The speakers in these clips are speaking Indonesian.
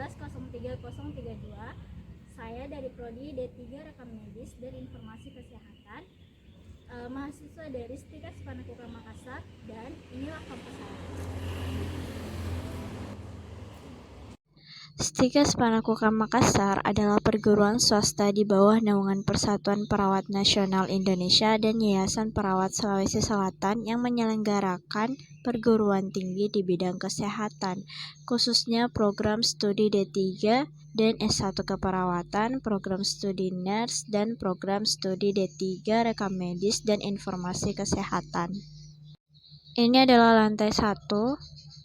11.03.032. Saya dari Prodi D3 Rekam Medis dan Informasi Kesehatan, mahasiswa dari STIKA Sepanakukang Makassar, dan inilah kampus saya. STIKA Sepanakukang Makassar adalah perguruan swasta di bawah naungan Persatuan Perawat Nasional Indonesia dan Yayasan Perawat Sulawesi Selatan yang menyelenggarakan perguruan tinggi di bidang kesehatan, khususnya program studi D3 dan S1 Keperawatan, program studi nurse, dan program studi D3 Rekam Medis dan Informasi Kesehatan. Ini adalah lantai 1.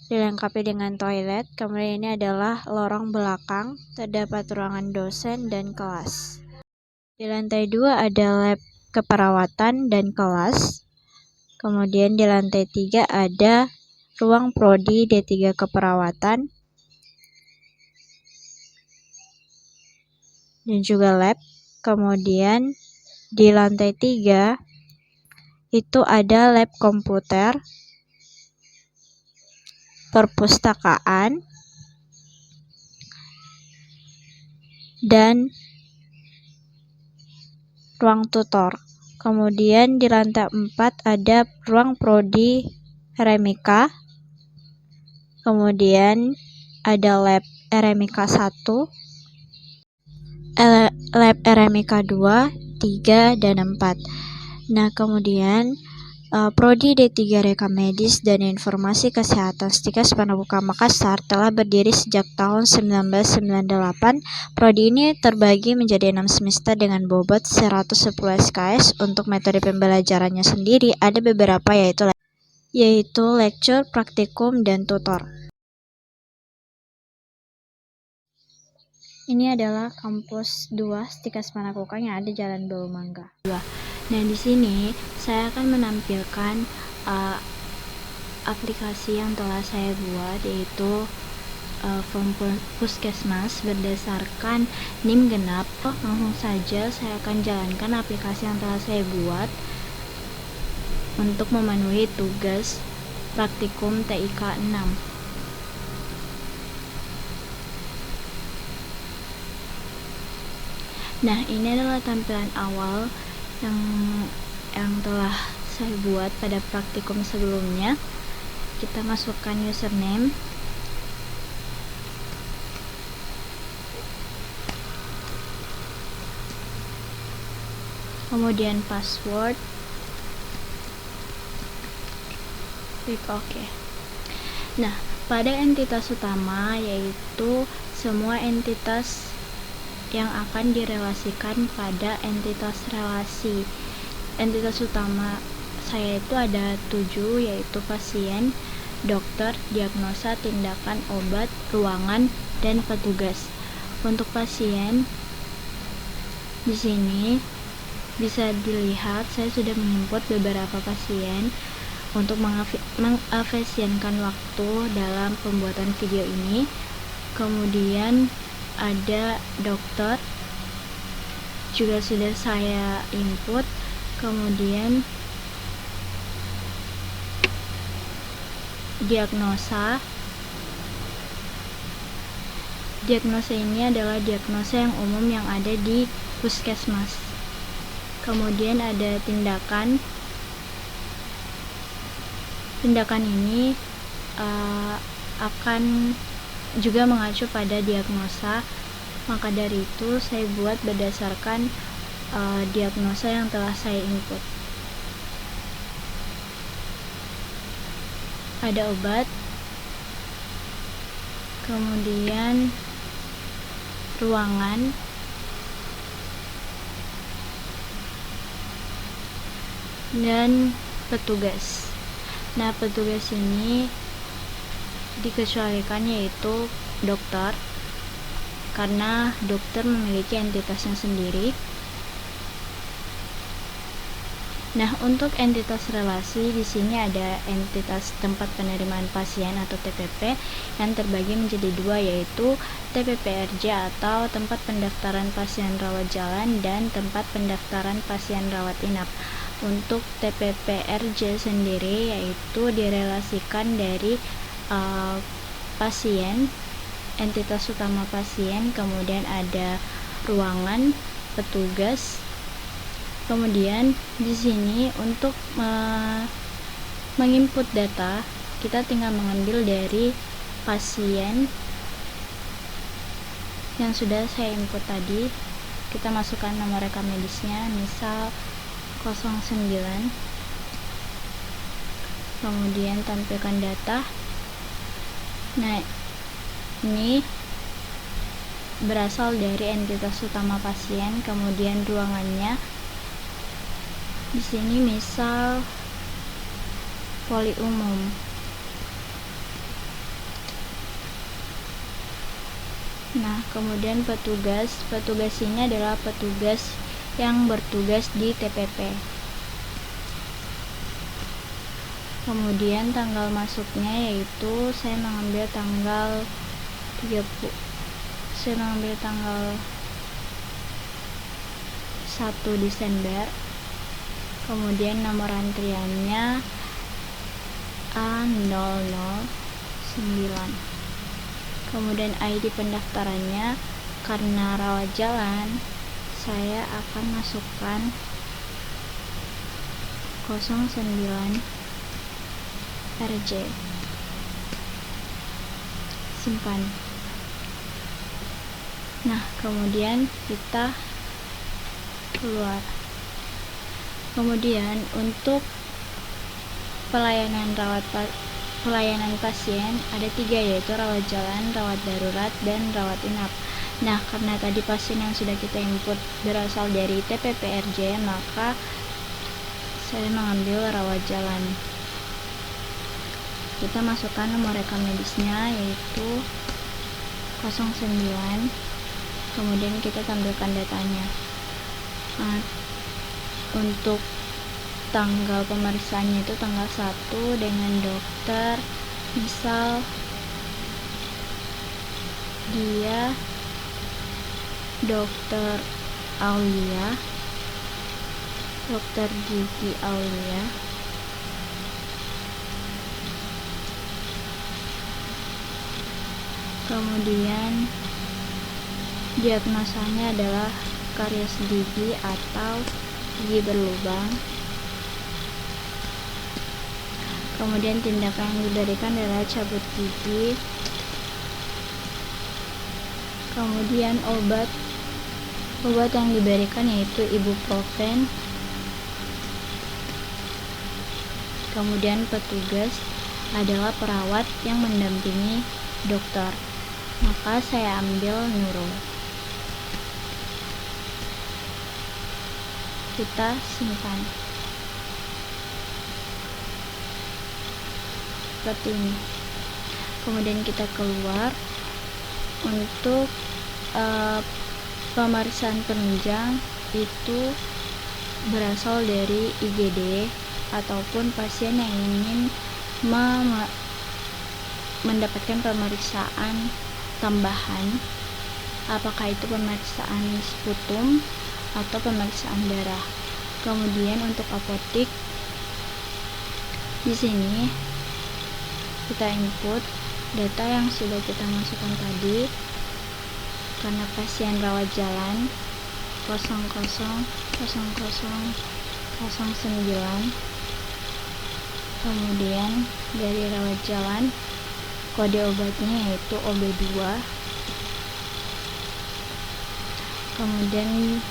Dilengkapi dengan toilet, kemudian ini adalah lorong belakang, terdapat ruangan dosen dan kelas. Di lantai 2 ada lab keperawatan dan kelas. Kemudian di lantai 3 ada ruang prodi D3 keperawatan dan juga lab. Kemudian di lantai 3 itu ada lab komputer, perpustakaan, dan ruang tutor. Kemudian di lantai 4 ada ruang prodi RMIK. Kemudian ada lab RMIK 1, lab RMIK 2, 3, dan 4. Nah, kemudian Prodi D3 Rekam Medis dan Informasi Kesehatan STIKA Sepanakukang Makassar telah berdiri sejak tahun 1998. Prodi ini terbagi menjadi 6 semester dengan bobot 110 SKS. Untuk metode pembelajarannya sendiri ada beberapa yaitu lecture, praktikum, dan tutor. Ini adalah kampus 2 STIKA Sepanakukang yang ada Jalan Bau Mangga. Nah, di sini saya akan menampilkan aplikasi yang telah saya buat, yaitu form puskesmas berdasarkan NIM genap. Langsung saja saya akan jalankan aplikasi yang telah saya buat untuk memenuhi tugas praktikum TIK 6. Nah, ini adalah tampilan awal yang telah saya buat pada praktikum sebelumnya. Kita masukkan username, kemudian password, klik OK. Nah, pada entitas utama yaitu semua entitas yang akan direlasikan pada entitas relasi. Entitas utama saya itu ada 7, yaitu pasien, dokter, diagnosa, tindakan, obat, ruangan, dan petugas. Untuk pasien, di sini bisa dilihat saya sudah menginput beberapa pasien untuk mengefisienkan waktu dalam pembuatan video ini. Kemudian ada dokter juga sudah saya input. Kemudian diagnosa ini adalah diagnosa yang umum yang ada di puskesmas. Kemudian ada tindakan ini akan juga mengacu pada diagnosa, maka dari itu saya buat berdasarkan diagnosa yang telah saya input. Ada obat, kemudian ruangan, dan petugas. Nah, petugas ini dikecualikan yaitu dokter, karena dokter memiliki entitasnya sendiri. Nah, untuk entitas relasi di sini ada entitas tempat penerimaan pasien atau TPP yang terbagi menjadi 2, yaitu TPP-RJ atau tempat pendaftaran pasien rawat jalan dan tempat pendaftaran pasien rawat inap. Untuk TPP-RJ sendiri yaitu direlasikan dari pasien entitas utama pasien, kemudian ada ruangan, petugas. Kemudian di sini untuk menginput data, kita tinggal mengambil dari pasien yang sudah saya input tadi. Kita masukkan nomor rekam medisnya, misal 09, kemudian tampilkan data. Nah, ini berasal dari entitas utama pasien, kemudian ruangannya di sini misal poli umum. Nah, kemudian petugas ini adalah petugas yang bertugas di TPP. Kemudian tanggal masuknya yaitu saya mengambil tanggal 1 Desember. Kemudian nomor antriannya A009. Kemudian ID pendaftarannya, karena rawat jalan, saya akan masukkan 09 RJ. Simpan. Nah, kemudian kita keluar. Kemudian untuk pelayanan pasien ada 3, yaitu rawat jalan, rawat darurat, dan rawat inap. Nah, karena tadi pasien yang sudah kita input berasal dari TPPRJ, maka saya mengambil rawat jalan. Kita masukkan nomor rekam medisnya yaitu 09, kemudian kita tampilkan datanya. Nah, untuk tanggal pemeriksaannya itu tanggal 1 dengan dokter, misal dia Dokter Aulia, Dokter Gigi Aulia. Kemudian diagnosanya adalah karies gigi atau gigi berlubang. Kemudian tindakan yang diberikan adalah cabut gigi. Kemudian obat yang diberikan yaitu ibuprofen. Kemudian petugas adalah perawat yang mendampingi dokter. Maka saya ambil neuro. Kita simpan. Seperti ini. Kemudian kita keluar. Untuk pemeriksaan penunjang itu berasal dari IGD ataupun pasien yang ingin mendapatkan pemeriksaan tambahan, apakah itu pemeriksaan sputum atau pemeriksaan darah. Kemudian untuk apotik, di sini kita input data yang sudah kita masukkan tadi. Karena pasien rawat jalan 000009, kemudian dari rawat jalan kode obatnya yaitu OB2, kemudian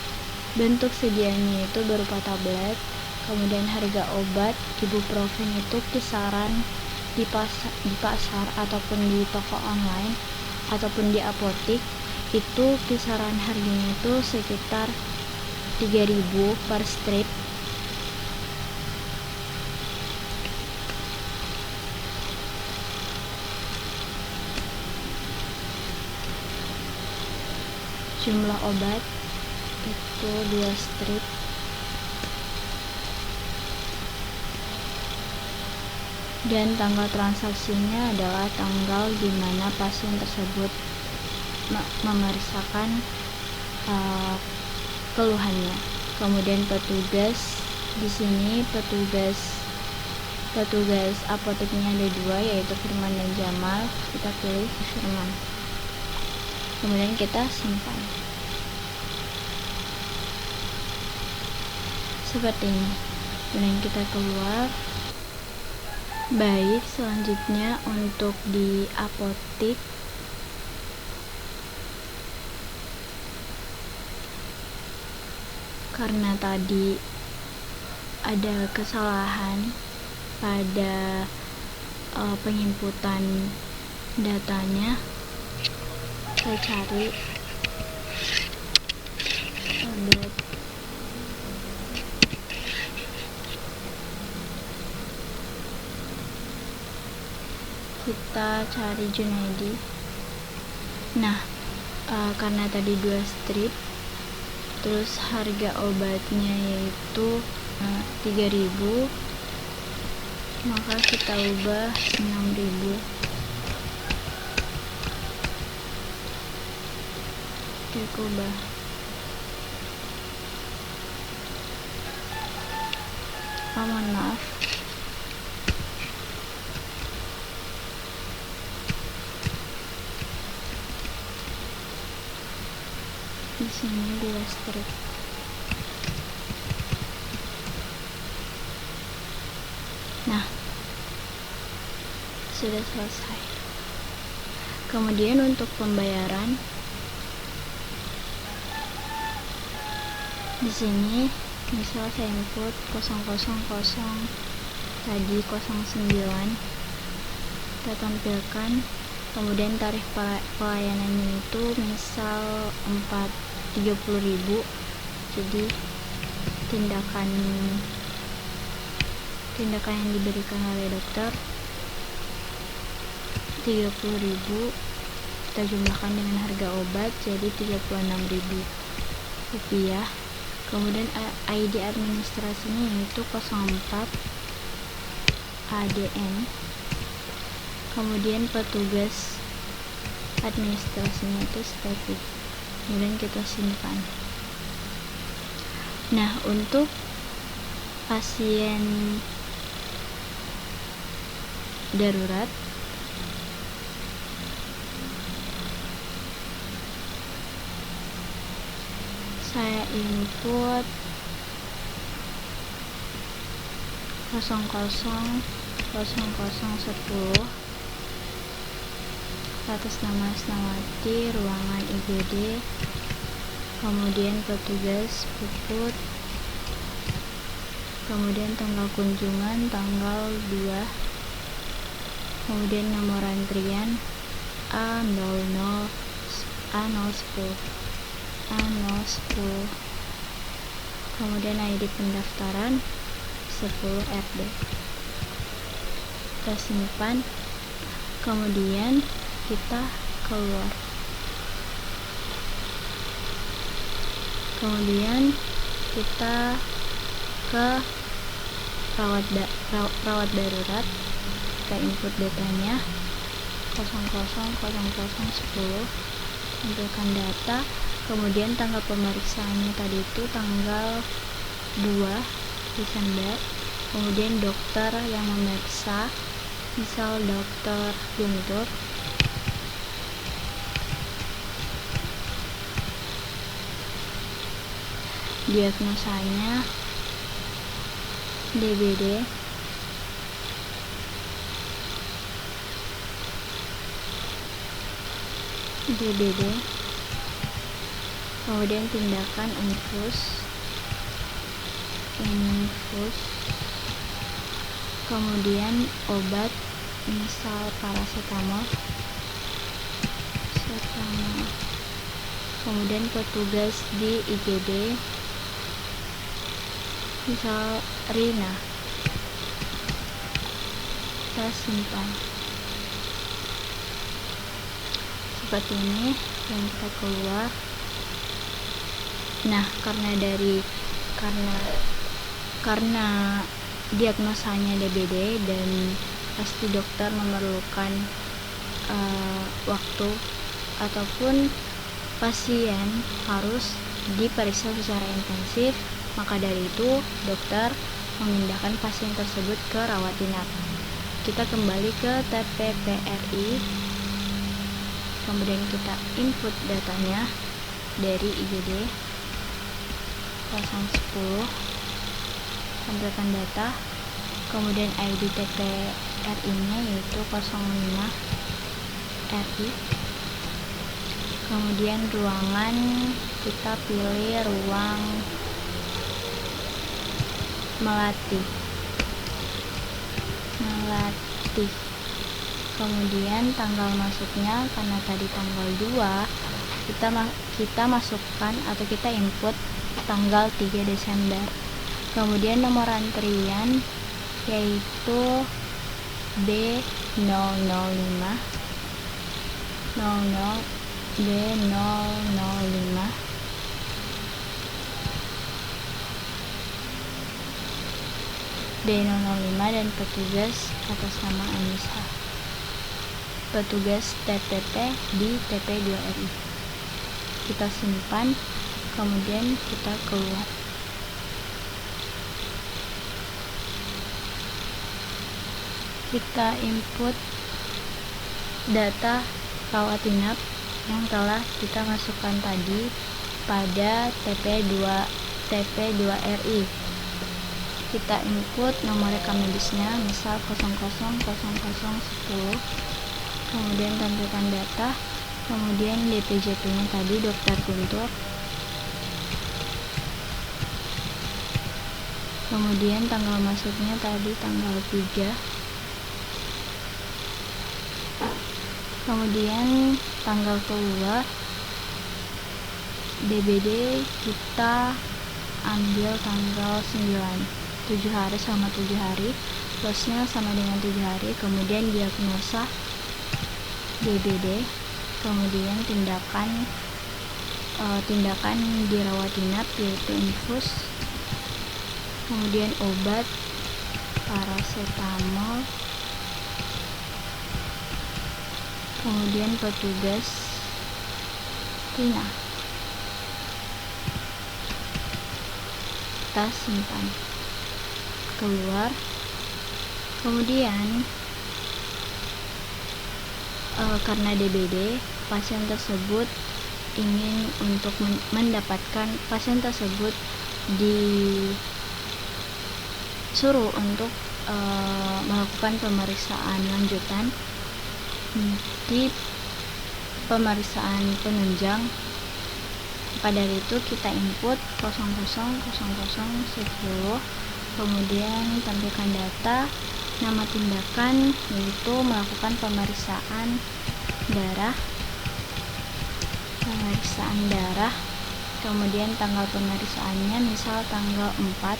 bentuk sediaannya itu berupa tablet. Kemudian harga obat ibuprofen itu kisaran di pasar ataupun di toko online ataupun di apotik itu kisaran harganya itu sekitar 3.000 per strip. Jumlah obat itu 2 strip. Dan tanggal transaksinya adalah tanggal di mana pasien tersebut memeriksakan keluhannya. Kemudian petugas, di sini petugas apoteknya ada 2, yaitu Firman dan Jamal. Kita pilih Firman. kemudian kita simpan seperti ini. Kemudian kita keluar. Baik, selanjutnya untuk di apotik, karena tadi ada kesalahan pada penginputan datanya, saya cari tablet. Kita cari Junaidi. Nah, karena tadi 2 strip, terus harga obatnya yaitu 3.000, maka kita ubah 6.000. Kita ubah. Mohon maaf. Di sini 2 strip. Nah, sudah selesai. Kemudian untuk pembayaran, di sini misal saya input 000 tadi 09, kita tampilkan. Kemudian tarif pelayanannya itu misal 30.000. Jadi tindakan yang diberikan oleh dokter 30.000, kita jumlahkan dengan harga obat jadi 36.000 rupiah. Kemudian ID administrasinya yaitu 04 ADN. Kemudian petugas administrasinya itu Stefi. Kemudian kita simpan. Nah, untuk pasien darurat, saya input 000010 atas nama Asnawati, ruangan IGD. Kemudian petugas puput, kemudian tanggal kunjungan tanggal 2, kemudian nomor antrian A00 A010, kemudian ID pendaftaran 10 RD. Kita simpan, kemudian kita keluar. Kemudian kita ke rawat darurat, kita input datanya 000010, tampilkan data. Kemudian tanggal pemeriksaannya tadi itu tanggal 2 Desember. Kemudian dokter yang memeriksa, misal dokter Guntur. Diagnosanya DBD. Kemudian tindakan infus, kemudian obat misal paracetamol, kemudian petugas di IGD misal Rina, kita simpan seperti ini dan kita keluar. Nah, karena diagnosanya DBD dan pasti dokter memerlukan waktu ataupun pasien harus diperiksa secara intensif, maka dari itu dokter memindahkan pasien tersebut ke rawat inap. Kita kembali ke TPPRI. kemudian kita input datanya dari IGD 010, tampilkan data, kemudian ID TPRI nya yaitu 05 RI, kemudian ruangan kita pilih ruang melatih, kemudian tanggal masuknya karena tadi tanggal 2, kita masukkan atau kita input tanggal 3 Desember. Kemudian nomor antrian yaitu B005 D005 dan petugas atas nama Anissa, petugas TPP di TP2RI. Kita simpan, kemudian kita keluar. Kita input data rawat inap yang telah kita masukkan tadi pada TP2RI. Kita input nomor rekam medisnya, misal 000010, kemudian tampilkan data, kemudian DPJP nya tadi Dokter Guntur, kemudian tanggal masuknya tadi tanggal 3, kemudian tanggal keluar DBD kita ambil tanggal 9, 7 hari sama 7 hari, plusnya sama dengan 7 hari, kemudian diagnosa DBD, kemudian tindakan dirawat inap yaitu infus, kemudian obat paracetamol, kemudian petugas Tina. Kita simpan, keluar. Kemudian karena DBD, pasien tersebut ingin untuk mendapatkan, pasien tersebut disuruh untuk melakukan pemeriksaan lanjutan di pemeriksaan penunjang. Pada hari itu kita input 000010, kemudian tampilkan data, nama tindakan yaitu melakukan pemeriksaan darah, kemudian tanggal pemeriksaannya misal tanggal 4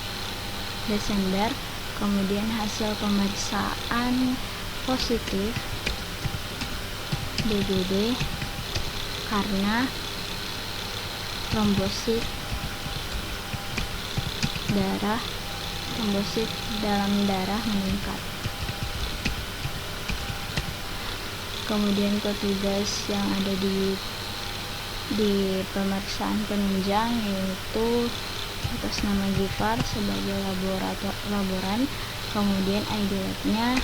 Desember, kemudian hasil pemeriksaan positif DBD karena trombosit dalam darah meningkat. Kemudian petugas yang ada di pemeriksaan penunjang yaitu atas nama Gifar sebagai laboran, kemudian ID lab-nya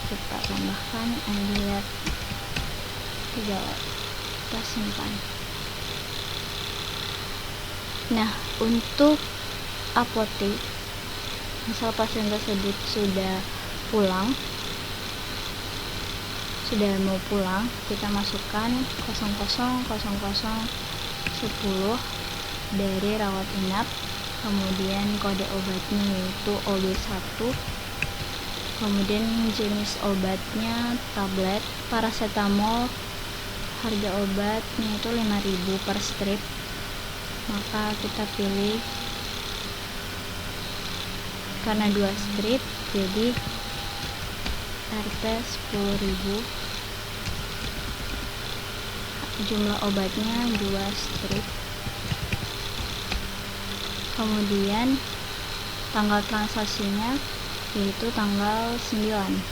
kita tambahkan ID lab 3 lab, kita simpan. Nah, untuk apotek, misal pasien tersebut sudah mau pulang, kita masukkan 000010 dari rawat inap, kemudian kode obatnya yaitu OB1, kemudian jenis obatnya tablet paracetamol, harga obatnya itu 5.000 per strip, maka kita pilih karena 2 strip jadi RT 10.000, jumlah obatnya 2 strip. Kemudian tanggal transaksinya yaitu tanggal 9,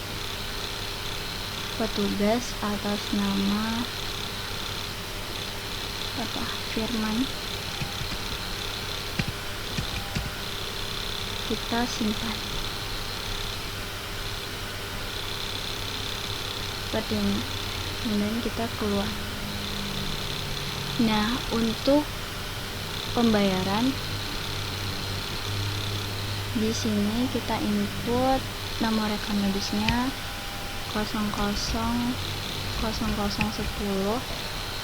petugas atas nama Firman, kita simpan seperti ini, kemudian kita keluar. Nah, untuk pembayaran di sini kita input nomor rekam medisnya 000010,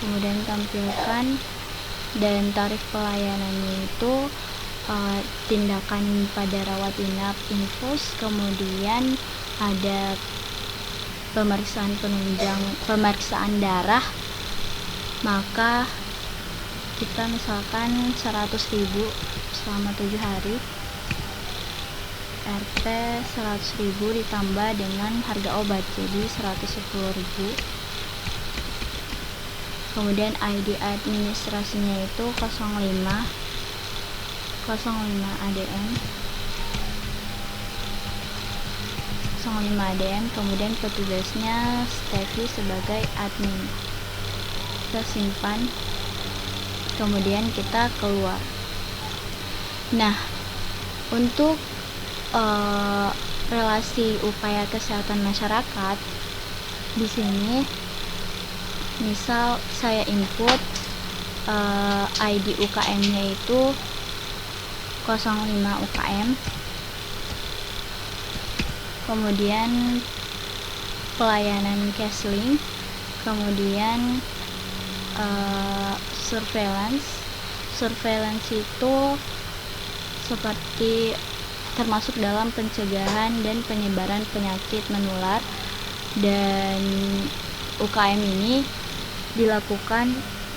kemudian tampilkan, dan tarif pelayanannya itu tindakan pada rawat inap infus, kemudian ada pemeriksaan penunjang, pemeriksaan darah, maka kita misalkan 100.000 selama 7 hari, RP 100.000 ditambah dengan harga obat jadi 110.000. Kemudian ID administrasinya itu 05 ADM, kemudian petugasnya Stevi sebagai admin. Kita simpan, kemudian kita keluar. Nah, untuk relasi upaya kesehatan masyarakat di sini, misal saya input ID UKM-nya itu 05 UKM, kemudian pelayanan CashLink, kemudian surveillance itu seperti termasuk dalam pencegahan dan penyebaran penyakit menular, dan UKM ini dilakukan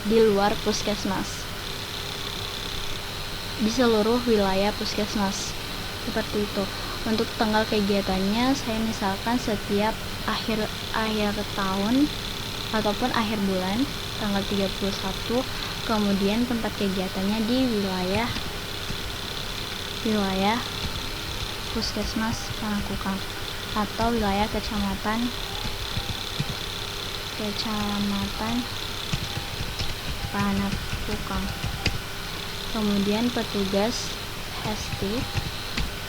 di luar puskesmas, di seluruh wilayah puskesmas, seperti itu. Untuk tanggal kegiatannya, saya misalkan setiap akhir tahun ataupun akhir bulan tanggal 31, kemudian tempat kegiatannya di wilayah puskesmas Panakukang atau wilayah kecamatan Panakukang. Kemudian petugas HESTI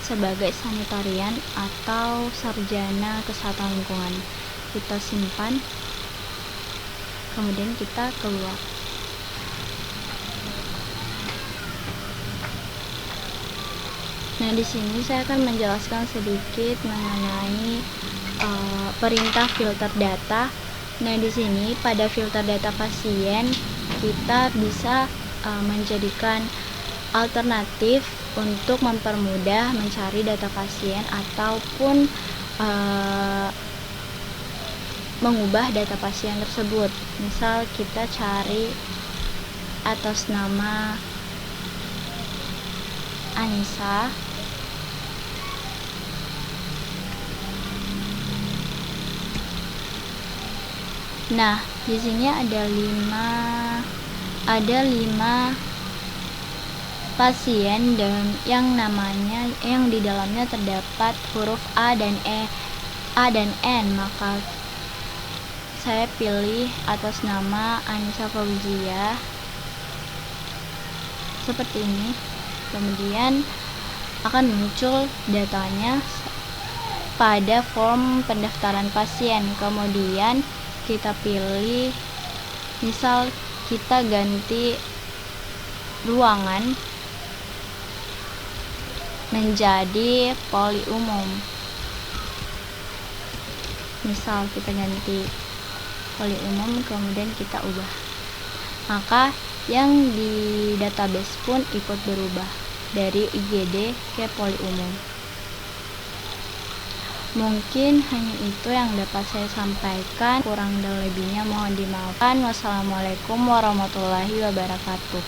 sebagai sanitarian atau sarjana kesehatan lingkungan. Kita simpan, kemudian kita keluar. Nah, di sini saya akan menjelaskan sedikit mengenai perintah filter data. Nah, di sini pada filter data pasien kita bisa menjadikan alternatif untuk mempermudah mencari data pasien ataupun mengubah data pasien tersebut. Misal kita cari atas nama Anissa, nah di sini ada 5 pasien dan yang di dalamnya terdapat huruf A dan N, maka saya pilih atas nama Anissa Fauzia seperti ini. Kemudian akan muncul datanya pada form pendaftaran pasien. Kemudian kita pilih, misal kita ganti ruangan menjadi poli umum. Misal kita ganti poli umum, kemudian kita ubah, maka yang di database pun ikut berubah dari IGD ke poli umum. Mungkin hanya itu yang dapat saya sampaikan, kurang dan lebihnya mohon dimaafkan. Wassalamualaikum warahmatullahi wabarakatuh.